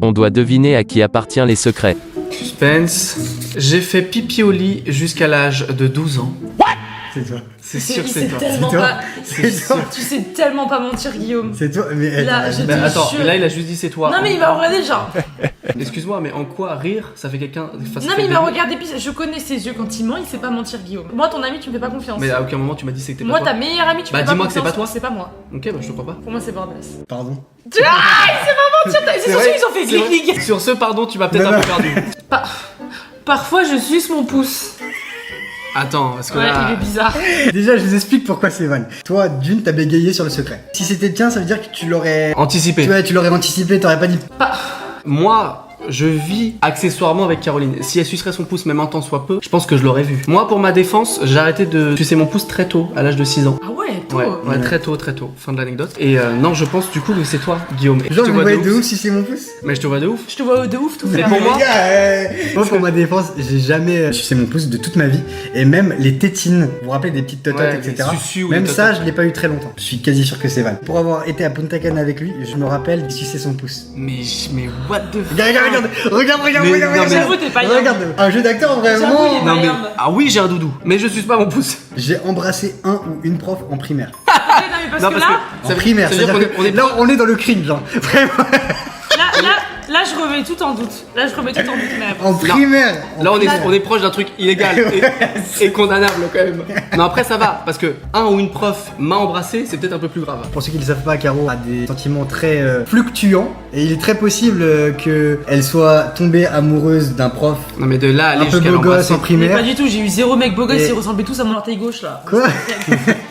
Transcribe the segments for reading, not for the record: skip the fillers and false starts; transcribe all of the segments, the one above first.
On doit deviner à qui appartient les secrets. Suspense. J'ai fait pipi au lit jusqu'à l'âge de 12 ans. C'est toi. C'est sûr que c'est toi. C'est toi. C'est toi. Tu sais tellement pas mentir, Guillaume. C'est toi. Mais Là, je Bah, te attends, jure. là il a juste dit c'est toi. Non, mais il m'a regardé genre. Excuse-moi, mais en quoi rire ça fait quelqu'un. Enfin, ça Non, fait mais il m'a des- regardé. Puis je connais ses yeux quand il ment, il sait pas mentir, Guillaume. Moi, ton ami, tu me fais pas confiance. Mais à aucun moment tu m'as dit c'est que t'es Moi, pas ta toi. meilleure amie, tu me Bah, fais pas dis-moi que c'est confiance. pas toi. C'est pas moi. Ok, bah je te crois pas. Pour moi, c'est Bordas. Pardon. Tu vois, il sait pas mentir. C'est sûr vrai, qu'ils ont fait c'est vrai. clic-clic. Sur ce, pardon, tu m'as peut-être Non, un peu perdu. Parfois, je suce mon pouce. Attends, parce que Ouais, là. il est bizarre. Déjà, je vous explique pourquoi c'est Van. Toi, d'une, t'as bégayé sur le secret. Si c'était le tien, ça veut dire que tu l'aurais. Anticipé. Tu l'aurais anticipé, t'aurais pas dit. Moi, je vis accessoirement avec Caroline. Si elle sucerait son pouce, même un temps soit peu, je pense que je l'aurais vu. Moi, pour ma défense, j'ai arrêté de sucer mon pouce très tôt, à l'âge de 6 ans. Ah ouais, tôt. Ouais, très tôt. Fin de l'anecdote. Et non, je pense du coup que c'est toi, Guillaume. Et Genre, je te vous vois voyez de de ouf. ouf si c'est mon pouce. Mais je te vois de ouf. Je te vois de ouf tout Mais faire. pour moi- Les gars, moi, pour ma défense, j'ai jamais sucé mon pouce de toute ma vie. Et même les tétines, vous vous rappelez des petites tototes, Ouais, etc. les suçus ou Même les ça, tototes. je l'ai pas eu très longtemps. Je suis quasi sûr que c'est Van. Pour avoir été à Punta Cana avec lui, je me rappelle, il suçait son pouce. Mais what the fuck. Regarde, Mais- non, mais- J'avoue, t'es pas Regarde, un jeu d'acteur J'avoue, vraiment. il est Non mais Mayam. ah oui j'ai un doudou, mais je suce pas mon pouce. J'ai embrassé un ou une prof en primaire. Non, mais parce Non que parce là, que En primaire, ça veut dire c'est-à-dire qu'on est que là, on est dans le cringe, genre. Vraiment. là, je remets tout en doute. Là, je remets tout en doute, mais En primaire. Là on est proche d'un truc illégal et condamnable quand même. Non après ça va parce que un ou une prof m'a embrassé, c'est peut-être un peu plus grave. Pour ceux qui ne le savent pas, Caro a des sentiments très fluctuants et il est très possible qu'elle soit tombée amoureuse d'un prof Non mais de là à aller un peu jusqu'à beau gosse l'embrasser, en Mais primaire. pas du tout, j'ai eu 0 mec beau gosse, Et- ils ressemblaient tous à mon orteil gauche là. Quoi?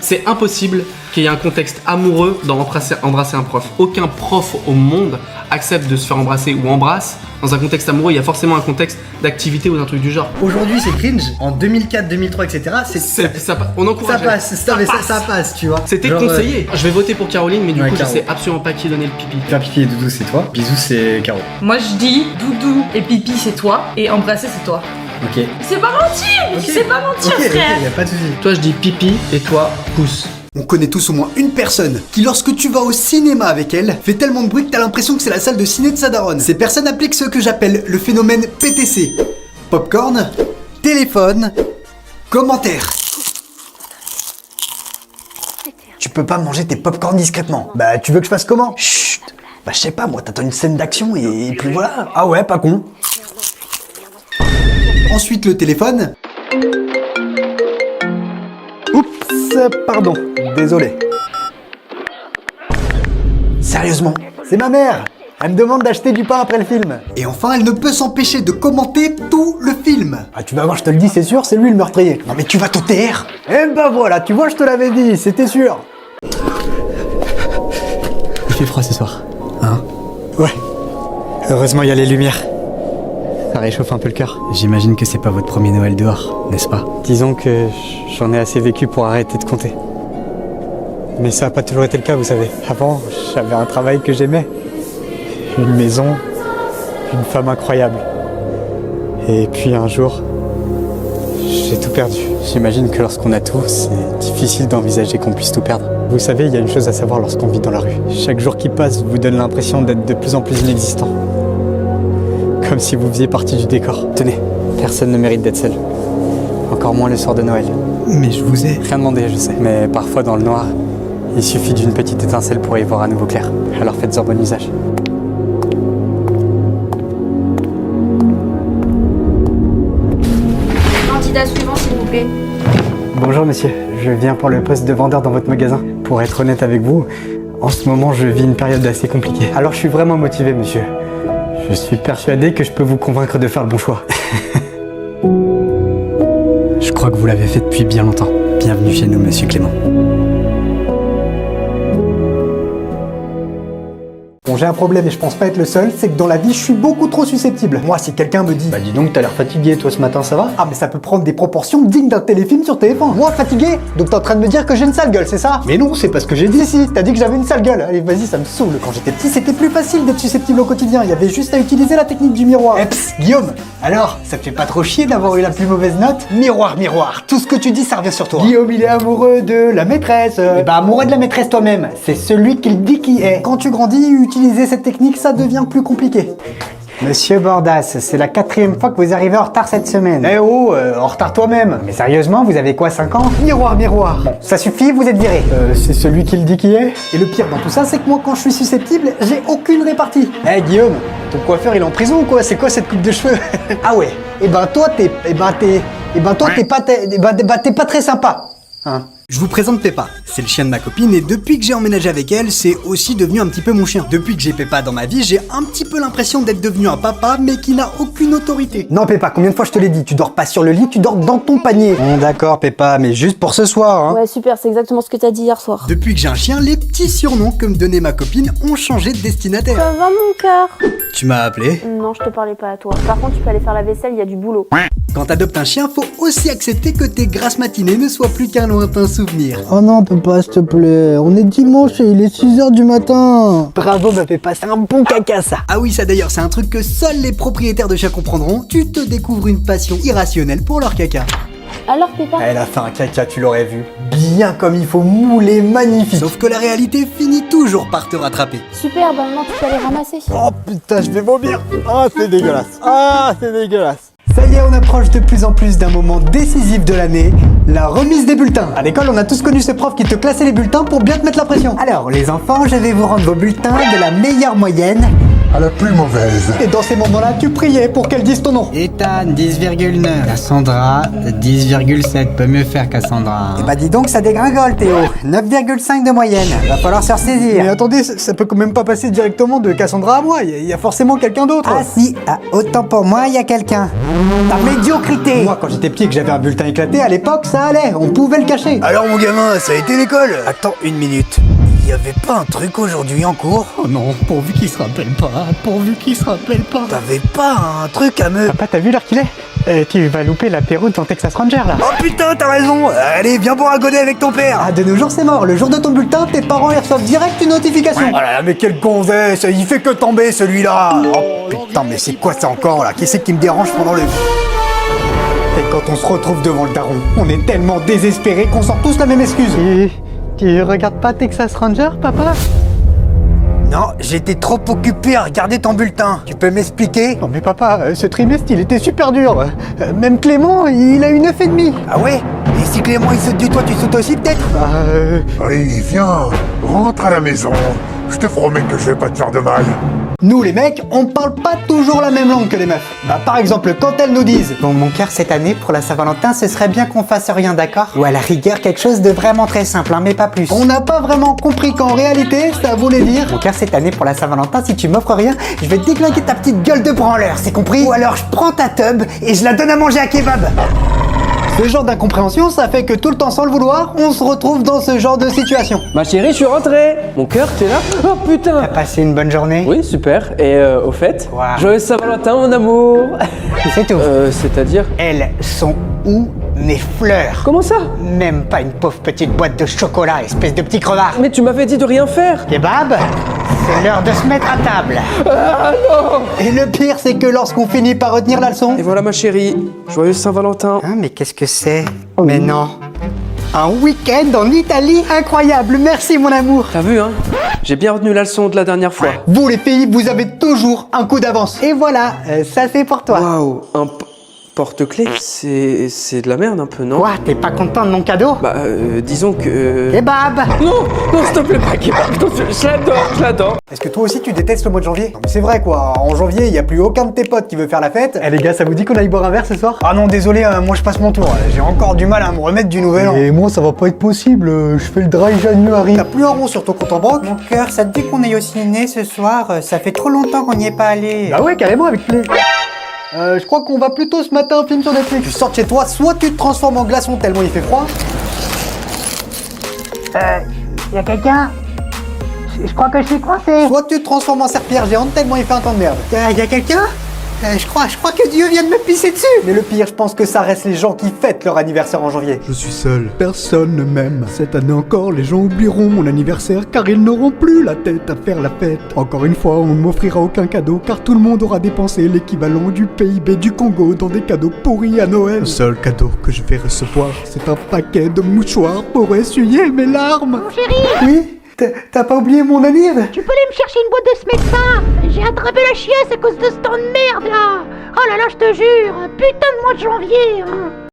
c'est impossible qu'il y ait un contexte amoureux dans embrasser un prof. Aucun prof au monde accepte de se faire embrasser ou embrasse dans un contexte amoureux. Il y a forcément un contexte d'activité ou d'un truc du genre. Aujourd'hui, c'est cringe. En 2004, 2003, etc. On Ça encourage. passe, ça passe, tu vois. C'était Genre, conseillé. Je vais voter pour Caroline, mais du Ouais, coup, Caro. je sais absolument pas qui donner le pipi. Faire pipi et doudou, c'est toi. Bisous, c'est Caro. Moi, je dis doudou et pipi, c'est toi. Et embrasser, c'est toi. Ok. C'est pas mentir! Ok. C'est pas mentir, Ok, frère! y a pas de soucis. Toi, je dis pipi et toi, pouce. On connaît tous au moins une personne qui, lorsque tu vas au cinéma avec elle, fait tellement de bruit que t'as l'impression que c'est la salle de ciné de sa daronne. Ces personnes appliquent ce que j'appelle le phénomène PTC. Popcorn, téléphone, commentaire. Tu peux pas manger tes popcorn discrètement. Bah, tu veux que je fasse comment? Chut. Bah, je sais pas, moi, t'attends une scène d'action et puis voilà. Ah ouais, pas con. Ensuite, le téléphone. Oups, pardon, désolé. Sérieusement, c'est ma mère. Elle me demande d'acheter du pain après le film. Et enfin, elle ne peut s'empêcher de commenter tout le film. Ah, tu vas voir, je te le dis, c'est sûr, c'est lui le meurtrier. Non mais tu vas te taire. Eh ben voilà, tu vois, je te l'avais dit, c'était sûr. Il fait froid ce soir. Hein? Ouais. Heureusement, il y a les lumières. Ça réchauffe un peu le cœur. J'imagine que c'est pas votre premier Noël dehors, n'est-ce pas? Disons que j'en ai assez vécu pour arrêter de compter. Mais ça a pas toujours été le cas, vous savez. Avant, j'avais un travail que j'aimais. Une maison, une femme incroyable. Et puis un jour, j'ai tout perdu. J'imagine que lorsqu'on a tout, c'est difficile d'envisager qu'on puisse tout perdre. Vous savez, il y a une chose à savoir lorsqu'on vit dans la rue. Chaque jour qui passe vous donne l'impression d'être de plus en plus inexistant. Comme si vous faisiez partie du décor. Tenez, personne ne mérite d'être seul. Encore moins le soir de Noël. Mais je vous ai... Rien demandé, je sais. Mais parfois dans le noir, il suffit d'une petite étincelle pour y voir à nouveau clair. Alors faites-en bon usage. Candidat suivant, s'il vous plaît. Bonjour monsieur, je viens pour le poste de vendeur dans votre magasin. Pour être honnête avec vous, en ce moment je vis une période assez compliquée. Alors je suis vraiment motivé monsieur. Je suis persuadé que je peux vous convaincre de faire le bon choix. Je crois que vous l'avez fait depuis bien longtemps. Bienvenue chez nous monsieur Clément. Bon, j'ai un problème et je pense pas être le seul, c'est que dans la vie, je suis beaucoup trop susceptible. Moi, si quelqu'un me dit « Bah dis donc, t'as l'air fatigué, toi, ce matin, ça va ?» Ah, mais ça peut prendre des proportions dignes d'un téléfilm sur TF1. Moi, fatigué? Donc t'es en train de me dire que j'ai une sale gueule, c'est ça? Mais non, c'est pas ce que j'ai dit. Si, t'as dit que j'avais une sale gueule. Allez, vas-y, ça me saoule. Quand j'étais petit, c'était plus facile d'être susceptible au quotidien. Il y avait juste à utiliser la technique du miroir. Eps, Guillaume, alors, ça te fait pas trop chier d'avoir eu la plus mauvaise note? Miroir, miroir, tout ce que tu dis, ça revient sur toi. Guillaume, il est amoureux de la maîtresse. Eh bah, amoureux de la maîtresse toi-même. C'est celui qu'il dit qui est. Quand tu grandis, utilise utilisez cette technique, ça devient plus compliqué. Monsieur Bordas, c'est la 4e fois que vous arrivez en retard cette semaine. Eh oh, en retard toi-même. Mais sérieusement, vous avez quoi, 5 ans? Miroir, miroir. Bon, ça suffit, vous êtes viré. C'est celui qui le dit qui est. Et le pire dans tout ça, c'est que moi, quand je suis susceptible, j'ai aucune répartie. Eh Guillaume, ton coiffeur, il est en prison ou quoi? C'est quoi cette coupe de cheveux? Ah ouais. Eh ben toi, t'es pas très sympa. Hein? Je vous présente Peppa, c'est le chien de ma copine et depuis que j'ai emménagé avec elle, c'est aussi devenu un petit peu mon chien. Depuis que j'ai Peppa dans ma vie, j'ai un petit peu l'impression d'être devenu un papa mais qui n'a aucune autorité. Non Peppa, combien de fois je te l'ai dit, tu dors pas sur le lit, tu dors dans ton panier. D'accord Peppa, mais juste pour ce soir, hein. Ouais, super, c'est exactement ce que t'as dit hier soir. Depuis que j'ai un chien, les petits surnoms que me donnait ma copine ont changé de destinataire. Ça va mon cœur? Tu m'as appelé? Non, je te parlais pas à toi. Par contre, tu peux aller faire la vaisselle, il y a du boulot. Quand t'adoptes un chien, faut aussi accepter que tes grasses matinées ne soient plus qu'un lointain souvenir. Oh non Peppa, s'il te plaît, on est dimanche et il est 6h du matin. Bravo ma Peppa, c'est un bon caca ça. Ah oui, ça d'ailleurs, c'est un truc que seuls les propriétaires de chiens comprendront. Tu te découvres une passion irrationnelle pour leur caca. Alors, Peppa? Elle a fait un caca, tu l'aurais vu. Bien comme il faut, moulé, magnifique. Sauf que la réalité finit toujours par te rattraper. Super, bah maintenant tu peux aller ramasser. Oh putain, je vais vomir. Ah, c'est dégueulasse. Ah, c'est dégueulasse. Ça y est, on approche de plus en plus d'un moment décisif de l'année, la remise des bulletins. À l'école, on a tous connu ce prof qui te classait les bulletins pour bien te mettre la pression. Alors, les enfants, je vais vous rendre vos bulletins de la meilleure moyenne à la plus mauvaise. Et dans ces moments-là, tu priais pour qu'elle dise ton nom. Ethan, 10,9. Cassandra, 10,7. Peut mieux faire, Cassandra. Eh bah dis donc, ça dégringole, Théo. 9,5 de moyenne. Va falloir se ressaisir. Mais attendez, ça peut quand même pas passer directement de Cassandra à moi. Il y a forcément quelqu'un d'autre. Ah si, autant pour moi, il y a quelqu'un. Ta médiocrité. Moi, quand j'étais petit et que j'avais un bulletin éclaté, à l'époque, ça allait. On pouvait le cacher. Alors mon gamin, ça a été l'école? Attends une minute. Il y avait pas un truc aujourd'hui en cours? Oh non, pourvu qu'il se rappelle pas. Pourvu qu'il se rappelle pas. T'avais pas un truc à me... Papa, t'as vu l'heure qu'il est? Tu vas louper l'apéro de ton Texas Ranger là. Oh putain, t'as raison. Allez, viens boire un godet avec ton père. Ah, de nos jours c'est mort. Le jour de ton bulletin, tes parents ils reçoivent direct une notification. Oh là là, mais quel gonzesse. Il fait que tomber celui-là. Oh putain, mais c'est quoi ça encore là? Qui c'est qui me dérange pendant le... Et quand on se retrouve devant le daron, on est tellement désespéré qu'on sort tous la même excuse. Tu regardes pas Texas Ranger, papa? Non, j'étais trop occupé à regarder ton bulletin. Tu peux m'expliquer? Non mais papa, ce trimestre il était super dur. Même Clément, il a eu 9,5. Ah ouais? Et si Clément il saute du toit, tu sautes aussi peut-être? Allez, viens, rentre à la maison. Je te promets que je vais pas te faire de mal. Nous les mecs, on parle pas toujours la même langue que les meufs. Bah par exemple, quand elles nous disent « Bon mon cœur, cette année, pour la Saint-Valentin, ce serait bien qu'on fasse rien, d'accord ?» Ou à la rigueur, quelque chose de vraiment très simple, hein, mais pas plus. On n'a pas vraiment compris qu'en réalité, ça voulait dire « Mon cœur, cette année, pour la Saint-Valentin, si tu m'offres rien, je vais déglinguer ta petite gueule de branleur, c'est compris ?» Ou alors je prends ta tub et je la donne à manger à kebab. Ce genre d'incompréhension, ça fait que tout le temps sans le vouloir, on se retrouve dans ce genre de situation. Ma chérie, je suis rentré. Mon cœur, t'es là? Oh putain. T'as passé une bonne journée? Oui, super. Et au fait, Wow. joyeux Saint-Valentin, mon amour. C'est tout. C'est-à-dire? Elles sont où mes fleurs? Comment ça? Même pas une pauvre petite boîte de chocolat, espèce de petit crevard. Mais tu m'avais dit de rien faire. Kebab, c'est l'heure de se mettre à table. Ah non. Et le pire, c'est que lorsqu'on finit par retenir la leçon... Et voilà ma chérie, joyeux Saint-Valentin. Hein, mais qu'est-ce que c'est? Mais non. Un week-end en Italie incroyable, merci mon amour. T'as vu, hein? J'ai bien retenu la leçon de la dernière fois. Vous les filles, vous avez toujours un coup d'avance. Et voilà, ça c'est pour toi. Waouh, un porte-clés, c'est de la merde un peu, non? Quoi, t'es pas content de mon cadeau? Bah, disons que... Kebab. Non, non, s'il te plaît, pas kebab. Non, je l'adore. Est-ce que toi aussi tu détestes le mois de janvier? Non mais c'est vrai quoi, en janvier il y a plus aucun de tes potes qui veut faire la fête. Eh les gars, ça vous dit qu'on aille boire un verre ce soir? Ah non désolé, moi je passe mon tour, j'ai encore du mal à me remettre du nouvel an. Et moi ça va pas être possible, je fais le dry January. T'as plus un rond sur ton compte en banque? Mon cœur, ça te dit qu'on aille au ciné ce soir? Ça fait trop longtemps qu'on n'y est pas allé. Bah ouais carrément avec plaisir. Je crois qu'on va plutôt se mater un film sur Netflix. Tu sors de chez toi, soit tu te transformes en glaçon tellement il fait froid. Y'a quelqu'un? Je crois que je suis coincé. Soit tu te transformes en serpillère géante tellement il fait un temps de merde. Y'a quelqu'un? Je crois que Dieu vient de me pisser dessus. Mais le pire, je pense que ça reste les gens qui fêtent leur anniversaire en janvier. Je suis seul, personne ne m'aime. Cette année encore, les gens oublieront mon anniversaire car ils n'auront plus la tête à faire la fête. Encore une fois, on ne m'offrira aucun cadeau car tout le monde aura dépensé l'équivalent du PIB du Congo dans des cadeaux pourris à Noël. Le seul cadeau que je vais recevoir, c'est un paquet de mouchoirs pour essuyer mes larmes. Mon chéri, Oui? T'as pas oublié mon anniv? Tu peux aller me chercher une boîte de ce médecin? J'ai attrapé la chiasse à cause de ce temps de merde là. Oh là là, je te jure, putain de mois de janvier.